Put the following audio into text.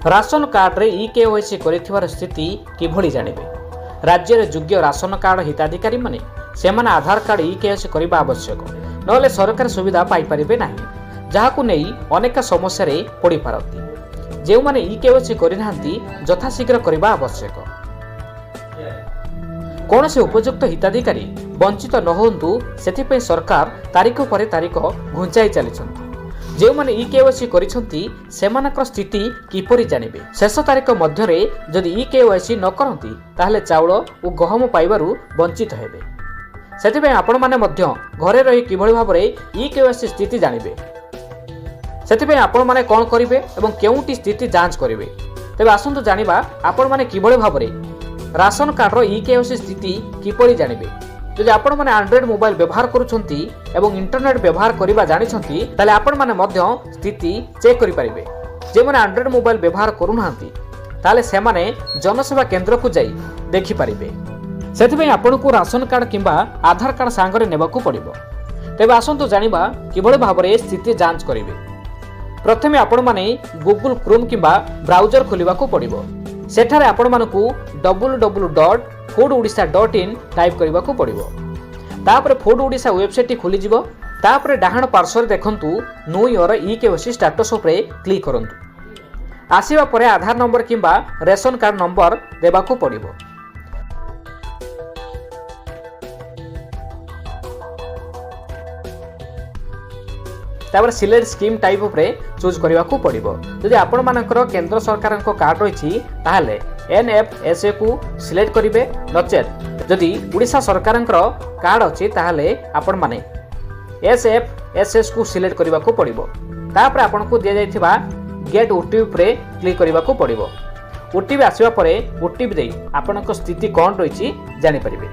Ration card रे e-KYC करिथिबार स्थिति किभଳି जानिबे। राज्य रे योग्य राशन कार्ड हिताधिकारी माने सेमाने आधार कार्ड ई-केवाईसी करिबा आवश्यक, नहले सरकार सुविधा पाई परिबे नाही, जाहाकु नेई अनेक समस्या रे पड़ी पारती। जे माने ई-केवाईसी करिनांती यथाशीघ्र करिबा आवश्यक। कौन से उपयुक्त हिताधिकारी वंचित न होंतु सेथिपई सरकार तारीख पर तारीख घुंचाई चलीछंती। जे माने ई-केवाईसी करिसंती सेमानकर स्थिति किपरि जानिबे। शेष तारीख मध्यरे जदि ई-केवाईसी न करंती ताहले चाउल ओ गहम पाइबारु वंचित हेबे। सेथिपई आपण माने मध्य घरे रही किभଳି भाबरे ई-केवाईसी स्थिति जानिबे। सेथिपई आपण माने कोन करिवे एवं केउंटी स्थिति जांच करिवे। तेबे आसंतु जानिबा आपण माने किभଳି भाबरे राशन कार्ड रो ई-केवाईसी स्थिति किपरि जानिबे। जदि आपण माने एंड्रॉइड मोबाइल व्यवहार करूछंती एवं इंटरनेट व्यवहार करिबा जानिछंती ताले आपण माने मध्य स्थिति चेक करि परिबे। जे माने एंड्रॉइड मोबाइल व्यवहार करू नांती ताले से माने जनसेवा केंद्र को जाई देखि परिबे। सेथिबे आपण को राशन कार्ड किंबा आधार कार्ड सांगरे नेबाकू पड़िबो। तेबे आसंतु जानिबा किभଳି भाबरे स्थिति जांच करिवे। प्रथमे आपण माने गूगल क्रोम किंबा ब्राउजर खोलिबाकू पड़िबो। सेठारे आपण मानकू www.foododisha.in टाइप करबाकू पड़िबो। तापर फूड ओडिशा वेबसाइट खुली जिवो। तापर डाहाण पार्श्वर देखंतु नो योर ई-केवाईसी स्टेटस उपरे क्लिक करंतु। आसीबा परे आधार नंबर किंबा रेशन कार्ड नंबर देबाकू पड़िबो। तापर सिलेक्ट स्कीम टाइप उपरे चूज करबाकू पड़िबो। जदि आपण मानकर केंद्र सरकार को कार्ड रहिछि ताहले एनएफएसए को सिलेक्ट करिवे, नचेत जदि उड़ीसा सरकार कार्ड अछि ताहले आपण माने एसएफएसएस को सिलेक्ट करबाकू पड़िबो। तापर आपण को दिया जायथिबा गेट ओटीपी उपरे क्लिक करबाकू पड़िबो। ओटीपी आसीबा परे ओटीपी देई आपणक स्थिति कोन रहिछि जानि परिबे।